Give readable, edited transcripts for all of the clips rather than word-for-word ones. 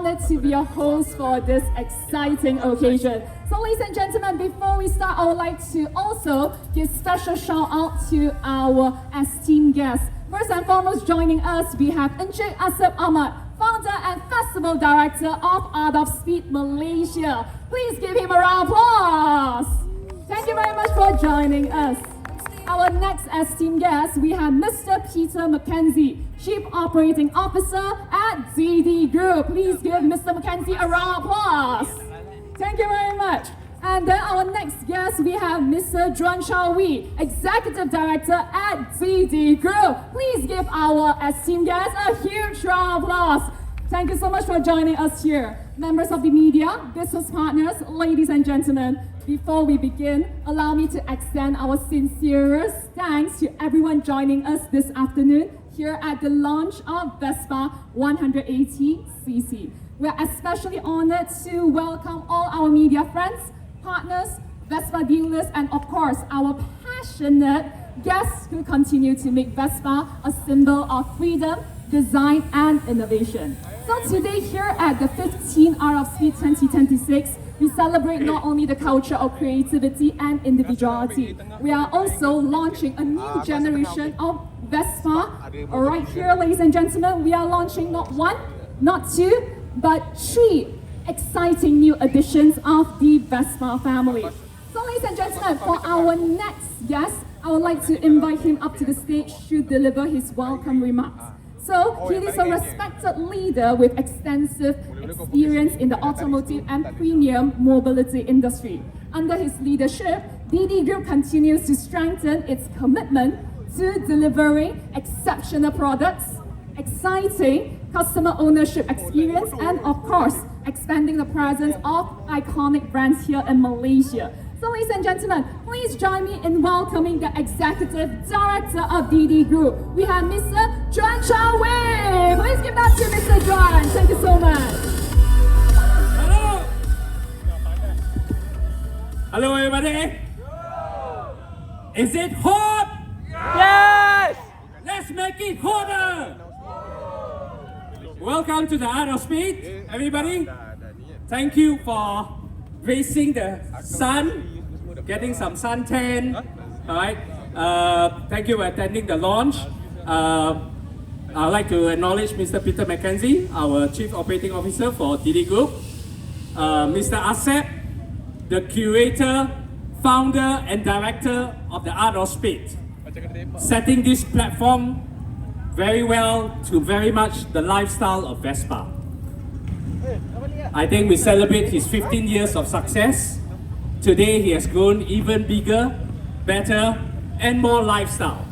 honored to be your host for this exciting occasion. So ladies and gentlemen, before we start, I would like to also give special shout out to our esteemed guests. First and foremost, joining us, we have Encik Asep Ahmad, founder and festival director of Art of Speed Malaysia. Please give him a round of applause. Thank you very much for joining us. Our next esteemed guest, we have Mr. Peter Mackenzie, Chief Operating Officer at Didi Group. Please give Mr. Mackenzie a round of applause. Thank you very much. And then our next guest, we have Mr. Juan Shawi, Executive Director at Didi Group. Please give our esteemed guest a huge round of applause. Thank you so much for joining us here. Members of the media, business partners, ladies and gentlemen, before we begin, allow me to extend our sincerest thanks to everyone joining us this afternoon here at the launch of Vespa 180cc. We are especially honored to welcome all our media friends, partners, Vespa dealers, and of course, our passionate guests who continue to make Vespa a symbol of freedom, design, and innovation. So today here at the 15th Art of Speed 2026, we celebrate not only the culture of creativity and individuality, we are also launching a new generation of Vespa. Alright, here, ladies and gentlemen, we are launching not one, not two, but three exciting new additions of the Vespa family. So, ladies and gentlemen, for our next guest, I would like to invite him up to the stage to deliver his welcome remarks. So, he is a respected leader with extensive experience in the automotive and premium mobility industry. Under his leadership, Didi Group continues to strengthen its commitment to delivering exceptional products, exciting customer ownership experience, and of course, expanding the presence of iconic brands here in Malaysia. So ladies and gentlemen, please join me in welcoming the Executive Director of Didi Group. We have Mr. Juan Shawi. Please give that to Mr. Juan. Thank you so much. Hello. Hello everybody. Is it hot? Yes! Let's make it hotter. Welcome to the Art of Speed, everybody. Thank you for facing the sun, getting some suntan. All right. Thank you for attending the launch. I'd like to acknowledge Mr. Peter Mackenzie, our Chief Operating Officer for Didi Group. Mr. Asep, the curator, founder, and director of the Art of Speed, setting this platform very well to very much the lifestyle of Vespa. I think we celebrate his 15 years of success. Today he has grown even bigger, better, and more lifestyle.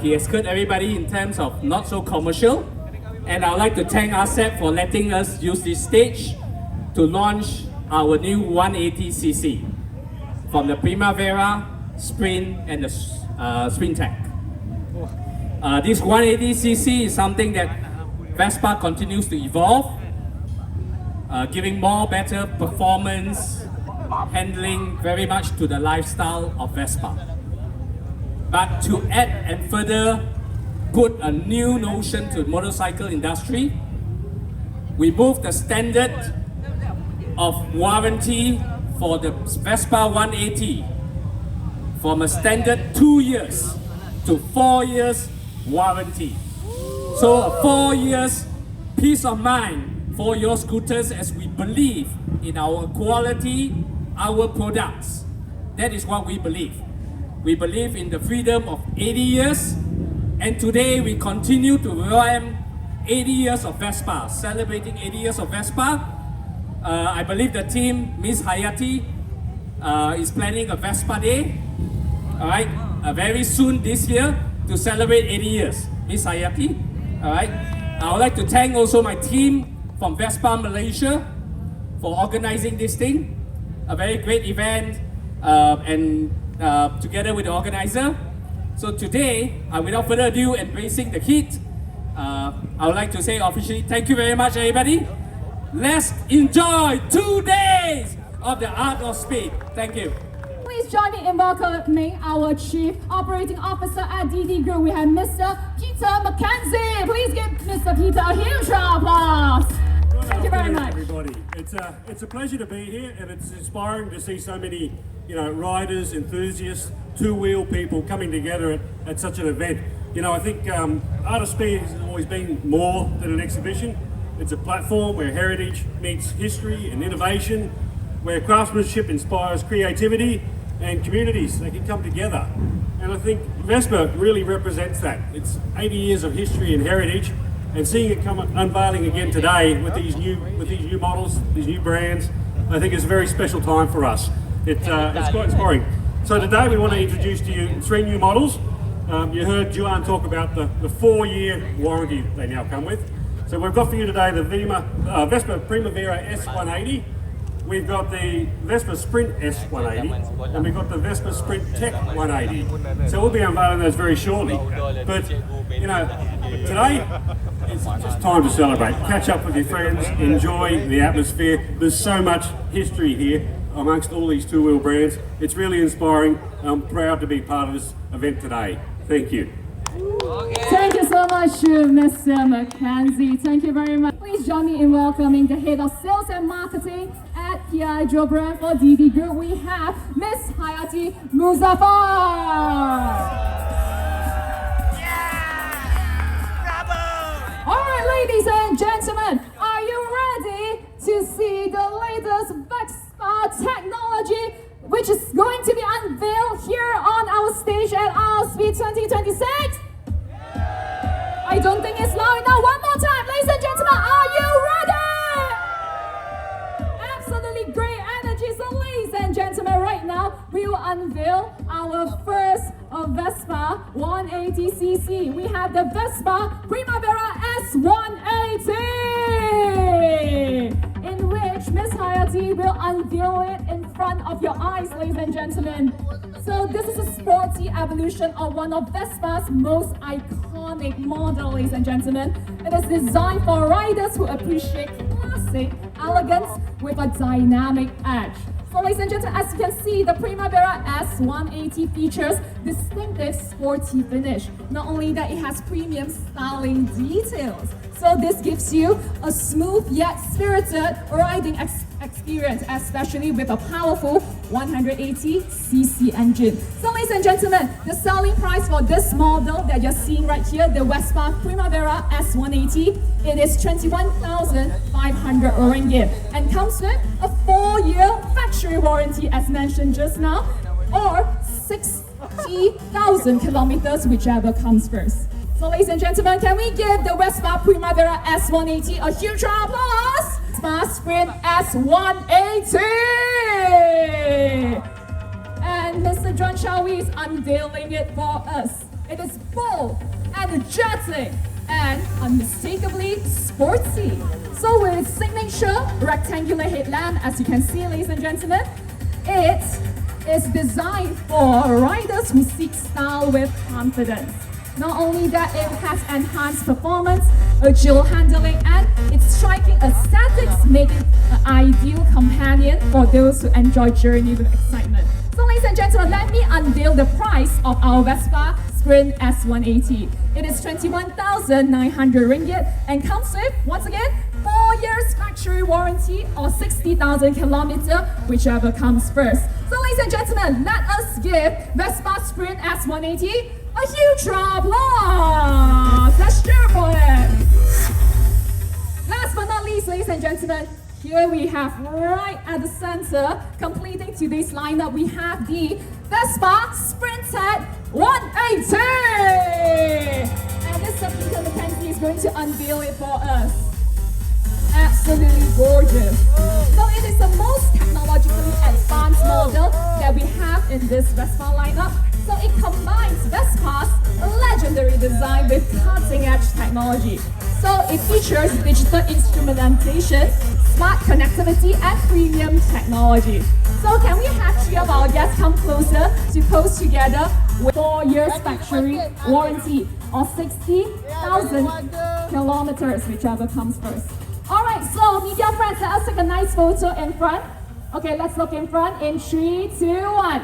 He has hurt everybody in terms of not so commercial. And I would like to thank Asep for letting us use this stage to launch our new 180cc from the Primavera, Sprint, and the Sprint Tech. This 180cc is something that Vespa continues to evolve, giving more better performance, handling very much to the lifestyle of Vespa. But to add and further put a new notion to the motorcycle industry, we moved the standard of warranty for the Vespa 180 from a standard 2 years to 4 years warranty. So a 4 years peace of mind for your scooters, as we believe in our quality, our products. That is what we believe. We believe in the freedom of 80 years, and today we continue to ramp 80 years of Vespa, celebrating 80 years of Vespa. I believe the team, Ms. Hayati, is planning a Vespa Day, all right, very soon this year to celebrate 80 years. Ms. Hayati, all right. I would like to thank also my team from Vespa Malaysia for organizing this thing, a very great event, and together with the organizer. So today, without further ado, embracing the heat, I would like to say officially, thank you very much, everybody. Let's enjoy 2 days of the Art of Speed. Thank you. Please join me in welcoming our Chief Operating Officer at Didi Group. We have Mr. Peter McKenzie. Please give Mr. Peter a huge round of applause. Thank you very much. Everybody, it's a pleasure to be here, and it's inspiring to see so many, riders, enthusiasts, two-wheel people coming together at such an event. I think Artist Speed has always been more than an exhibition. It's a platform where heritage meets history and innovation, where craftsmanship inspires creativity and communities. They can come together. And I think Vespa really represents that. It's 80 years of history and heritage, and seeing it come unveiling again today with these new models, these new brands, I think it's a very special time for us. It's quite inspiring. So today we want to introduce to you 3 new models. You heard Juan talk about the 4-year warranty they now come with. So we've got for you today the Vespa Primavera S 180. We've got the Vespa Sprint S 180, and we've got the Vespa Sprint Tech 180. So we'll be unveiling those very shortly. But, today, it's just time to celebrate. Catch up with your friends, enjoy the atmosphere. There's so much history here amongst all these two-wheel brands. It's really inspiring. I'm proud to be part of this event today. Thank you. Thank you so much, Mr. McKenzie. Thank you very much. Please join me in welcoming the Head of Sales and Marketing at PI Joe brand for Didi Group. We have Miss Hayati Muzaffar. All right, ladies and gentlemen, are you ready to see the latest Vespa technology, which is going to be unveiled here on our stage at Speed 2026? I don't think it's loud enough. One more time, ladies and gentlemen, are you ready? Absolutely great energy. So, ladies and gentlemen, right now we will unveil our first Vespa 180cc. We have the Vespa Primavera S 180, in which Miss Hayati will unveil it in front of your eyes, ladies and gentlemen. So this is a sporty evolution of one of Vespa's most iconic models, ladies and gentlemen. It is designed for riders who appreciate classic elegance with a dynamic edge. So, ladies and gentlemen, as you can see, the Primavera S 180 features distinctive sporty finish. Not only that, it has premium styling details. So this gives you a smooth yet spirited riding experience, especially with a powerful 180cc engine. So, ladies and gentlemen, the selling price for this model that you're seeing right here, the Vespa Primavera S 180, it is 21,500 ringgit and comes with a 4-year factory warranty, as mentioned just now, or 60,000 kilometers, whichever comes first. So, ladies and gentlemen, can we give the Vespa Primavera S 180 a huge round of applause? Vespa Sprint S 180! And Mr. John Shawi is unveiling it for us. It is bold, energetic, and unmistakably sporty. So with its signature rectangular headlamp, as you can see, ladies and gentlemen, it is designed for riders who seek style with confidence. Not only that, it has enhanced performance, agile handling, and its striking aesthetics make it an ideal companion for those who enjoy journey with excitement. So, ladies and gentlemen, let me unveil the price of our Vespa Sprint S 180. It is 21,900 ringgit and comes with, once again, 4 years factory warranty or 60,000 kilometers, whichever comes first. So, ladies and gentlemen, let us give Vespa Sprint S 180 a huge round of applause! Let's cheer for it! Last but not least, ladies and gentlemen, here we have right at the center, completing today's lineup, we have the Vespa Sprint Tech 180! And Mr. Peter McKenzie is going to unveil it for us. Absolutely gorgeous. So it is the most technologically advanced model that we have in this Vespa lineup. So it combines Vespa's legendary design with cutting-edge technology. So it features digital instrumentation, smart connectivity, and premium technology. So can we have 3 of our guests come closer to pose together with 4 years factory warranty or 60,000 kilometers, whichever comes first. Alright, so media friends, let us take a nice photo in front. Okay, let's look in front in 3, 2, 1.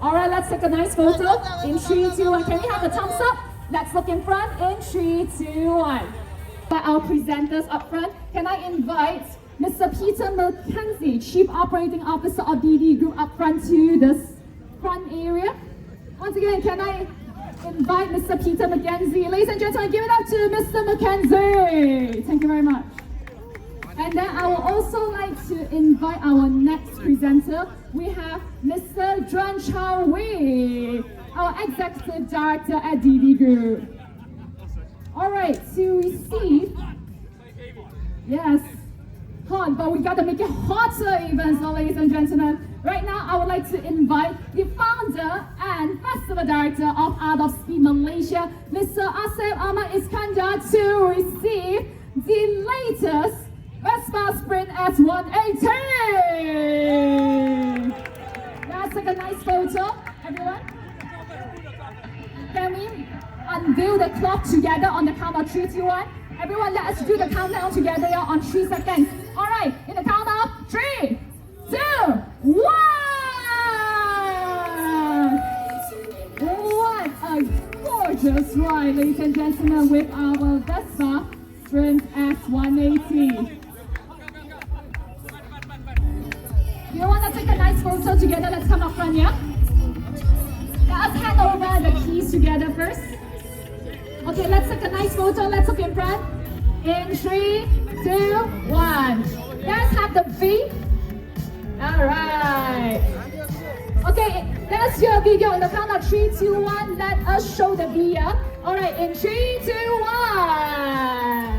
All right, let's take a nice photo. In 3, 2, 1. Can we have a thumbs up? Let's look in front. In 3, 2, 1. By our presenters up front, can I invite Mr. Peter McKenzie, Chief Operating Officer of Didi Group, up front to this front area? Once again, can I invite Mr. Peter McKenzie? Ladies and gentlemen, give it up to Mr. McKenzie. Thank you very much. And then I would also like to invite our next presenter. We have Mr. Zhuan Chao Wei, our Executive Director at Didi Group. All right, to receive, yes, hot, but we gotta make it hotter even, so ladies and gentlemen. Right now, I would like to invite the founder and festival director of Vespa Malaysia, Mr. Asif Ahmad Iskandar, to receive the latest Vespa Sprint S 180. Let's take a nice photo, everyone. Can we unveil the clock together on the count of 3, 2, 1? Everyone, let us do the countdown together on 3 seconds. All right, in the count of 3, 2, 1. What a gorgeous ride, ladies and gentlemen, with our Vespa Sprint S 180. You want to take a nice photo together? Let's come up front, yeah? Let us hand over the keys together first. Okay, let's take a nice photo. Let's look in front. In 3, 2, 1. Let's have the V. All right. Okay, let's do a video on the count of 3, 2, 1. Let us show the V. Yeah? All right, in 3, 2, 1.